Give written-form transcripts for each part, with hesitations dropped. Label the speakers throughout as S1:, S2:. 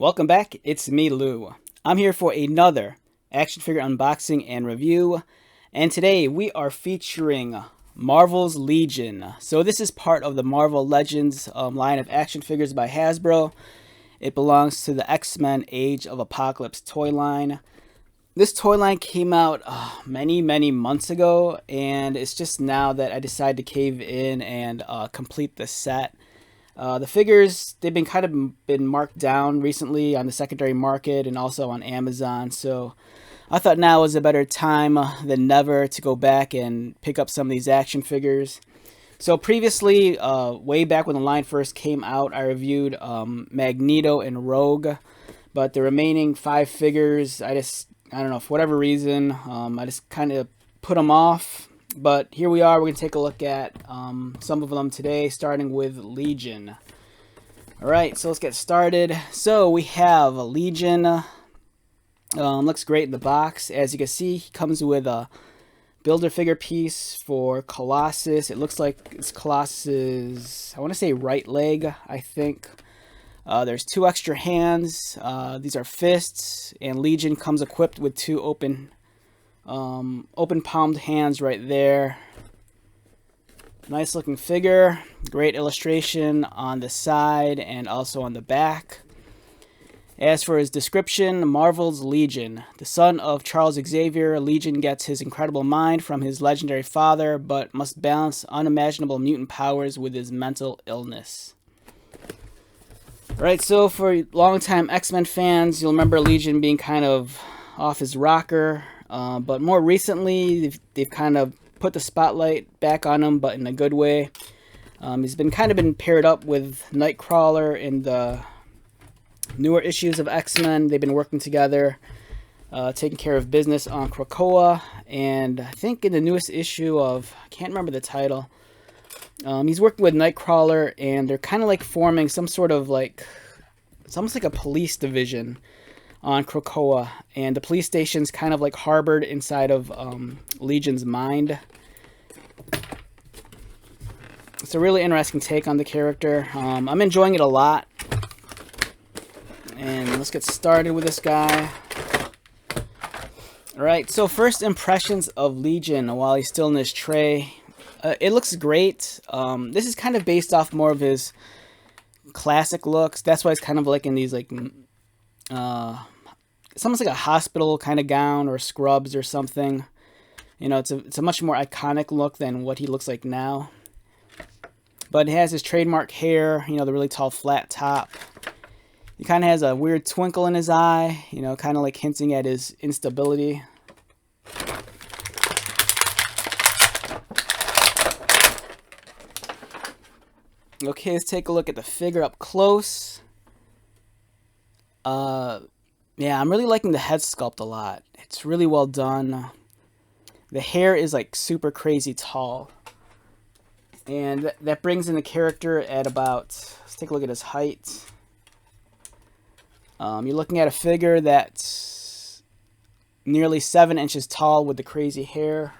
S1: Welcome back, it's me, Lou. I'm here for another action figure unboxing and review, and today we are featuring Marvel's Legion. So this is part of the Marvel Legends line of action figures by Hasbro. It belongs to the X-Men Age of Apocalypse toy line. This toy line came out many months ago, and it's just now that I decided to cave in and complete the set. The figures, they've been been marked down recently on the secondary market and also on Amazon, so I thought now was a better time than never to go back and pick up some of these action figures. So previously, way back when the line first came out, I reviewed Magneto and Rogue, but the remaining 5 figures, I don't know, for whatever reason, I just kind of put them off. But here we are. We're going to take a look at some of them today, starting with Legion. Alright, so let's get started. So we have Legion. Looks great in the box. As you can see, he comes with a builder figure piece for Colossus. It looks like it's Colossus', I want to say right leg, I think. There's 2 extra hands. These are fists, and Legion comes equipped with 2 open palmed hands right there. Nice looking figure. Great illustration on the side and also on the back. As for his description, Marvel's Legion. The son of Charles Xavier, Legion gets his incredible mind from his legendary father, but must balance unimaginable mutant powers with his mental illness. Alright, so for longtime X-Men fans, you'll remember Legion being kind of off his rocker. But more recently, they've kind of put the spotlight back on him, but in a good way. He's been paired up with Nightcrawler in the newer issues of X-Men. They've been working together, taking care of business on Krakoa. And I think in the newest issue of, I can't remember the title, he's working with Nightcrawler, and they're kind of like forming some sort of like, it's almost like a police division on Krakoa, and the police station's kind of like harbored inside of Legion's mind. It's a really interesting take on the character. I'm enjoying it a lot. And let's get started with this guy. Alright, so first impressions of Legion while he's still in this tray. It looks great. This is kind of based off more of his classic looks. That's why it's kind of like in these like it's almost like a hospital kind of gown or scrubs or something. You know, it's a much more iconic look than what he looks like now. But he has his trademark hair, you know, the really tall flat top. He kind of has a weird twinkle in his eye, you know, kind of like hinting at his instability. Okay, let's take a look at the figure up close. Yeah, I'm really liking the head sculpt a lot. It's really well done. The hair is like super crazy tall. And that brings in the character at about, let's take a look at his height. You're looking at a figure that's nearly 7 inches tall with the crazy hair.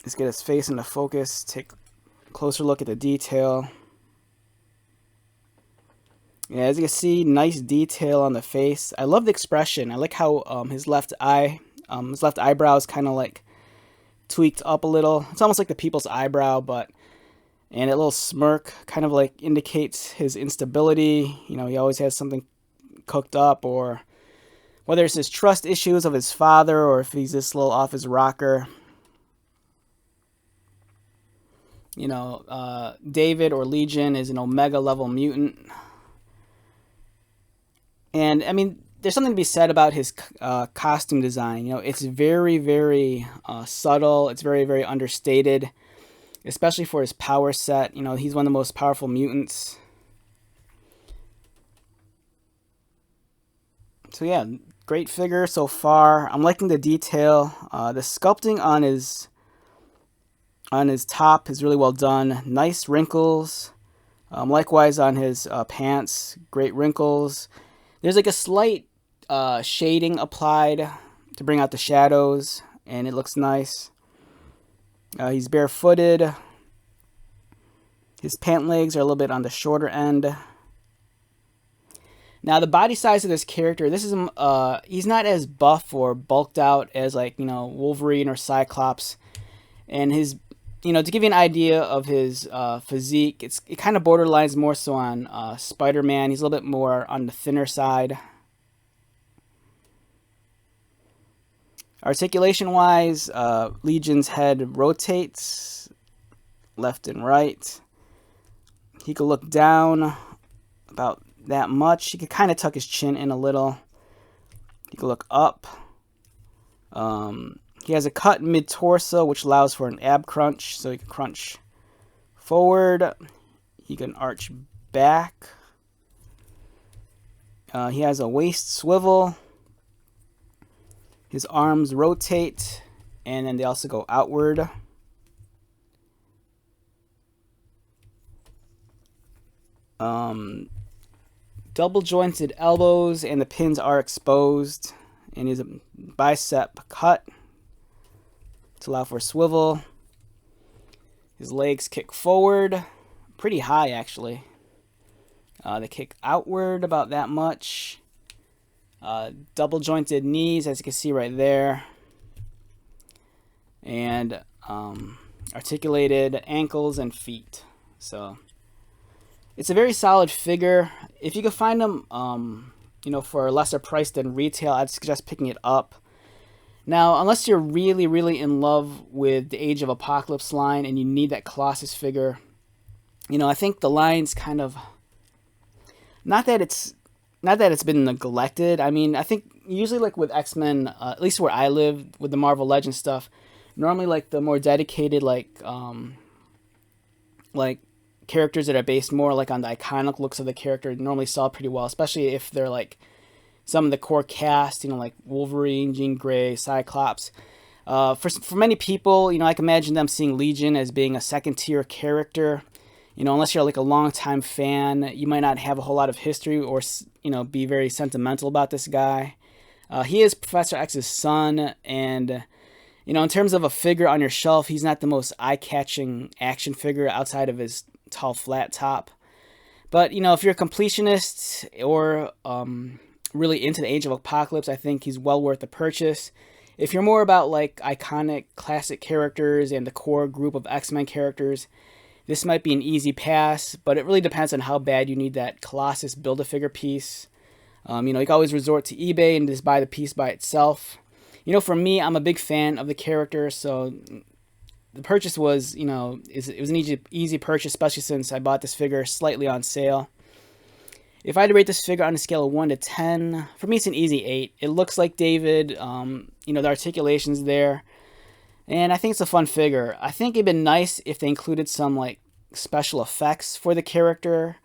S1: Let's get his face into focus, take a closer look at the detail. Yeah, as you can see, nice detail on the face. I love the expression. I like how his left eyebrow is kind of like tweaked up a little. It's almost like the people's eyebrow, and a little smirk kind of like indicates his instability. You know, he always has something cooked up, or whether it's his trust issues of his father or if he's just a little off his rocker. You know, David or Legion is an Omega level mutant. And, I mean, there's something to be said about his costume design. You know, it's very subtle. It's very understated, especially for his power set. You know, he's one of the most powerful mutants. So, yeah, great figure so far. I'm liking the detail. The sculpting on his top is really well done. Nice wrinkles. Likewise on his pants, great wrinkles. There's like a slight shading applied to bring out the shadows, and it looks nice. He's barefooted. His pant legs are a little bit on the shorter end. Now the body size of this character, this is he's not as buff or bulked out as like, you know, Wolverine or Cyclops. And his, you know, to give you an idea of his physique, it kind of borderlines more so on Spider-Man. He's a little bit more on the thinner side. Articulation wise, Legion's head rotates left and right. He could look down about that much. He could kind of tuck his chin in a little. He could look up. He has a cut mid-torso, which allows for an ab crunch, so he can crunch forward. He can arch back. He has a waist swivel. His arms rotate, and then they also go outward. Double jointed elbows, and the pins are exposed, and his bicep cut to allow for swivel. His legs kick forward, pretty high actually. They kick outward about that much. Double jointed knees, as you can see right there, and articulated ankles and feet. So it's a very solid figure. If you can find them, you know, for a lesser price than retail, I'd suggest picking it up. Now, unless you're really, really in love with the Age of Apocalypse line and you need that Colossus figure, you know, I think the line's kind of, not that it's been neglected. I mean, I think usually like with X-Men, at least where I live with the Marvel Legends stuff, normally like the more dedicated like characters that are based more like on the iconic looks of the character normally sell pretty well, especially if they're like some of the core cast, you know, like Wolverine, Jean Grey, Cyclops. For many people, you know, I can imagine them seeing Legion as being a second-tier character. You know, unless you're like a long-time fan, you might not have a whole lot of history or, you know, be very sentimental about this guy. He is Professor X's son, and, you know, in terms of a figure on your shelf, he's not the most eye-catching action figure outside of his tall, flat top. But, you know, if you're a completionist or really into the Age of Apocalypse, I think he's well worth the purchase. If you're more about like iconic classic characters and the core group of X-Men characters, this might be an easy pass, but it really depends on how bad you need that Colossus Build-A-Figure piece. You know, you can always resort to eBay and just buy the piece by itself. You know, for me, I'm a big fan of the character, so the purchase was, you know, it was an easy purchase, especially since I bought this figure slightly on sale. If I had to rate this figure on a scale of 1 to 10, for me it's an easy 8. It looks like David, you know, the articulation's there, and I think it's a fun figure. I think it'd been nice if they included some, like, special effects for the character.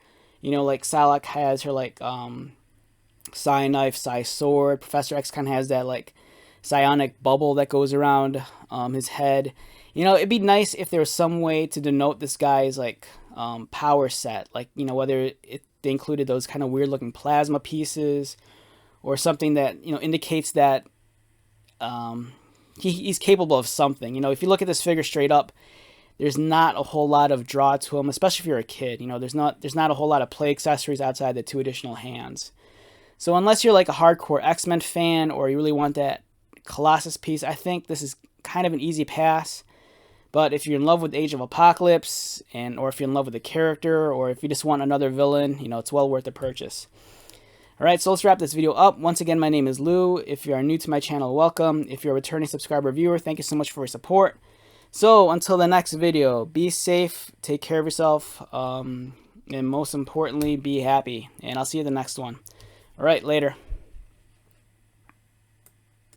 S1: You know, like Psylocke has her, like, Psi Knife, Psi Sword. Professor X kind of has that, like, psionic bubble that goes around his head. You know, it'd be nice if there was some way to denote this guy's, like, power set. Like, you know, whether they included those kind of weird looking plasma pieces or something that, you know, indicates that he's capable of something. You know, if you look at this figure straight up, there's not a whole lot of draw to him, especially if you're a kid. You know, there's not a whole lot of play accessories outside the 2 additional hands. So unless you're like a hardcore X-Men fan or you really want that Colossus piece, I think this is kind of an easy pass. But if you're in love with Age of Apocalypse, or if you're in love with the character, or if you just want another villain, you know, it's well worth the purchase. Alright, so let's wrap this video up. Once again, my name is Lou. If you are new to my channel, welcome. If you're a returning subscriber viewer, thank you so much for your support. So, until the next video, be safe, take care of yourself, and most importantly, be happy. And I'll see you in the next one. Alright, later.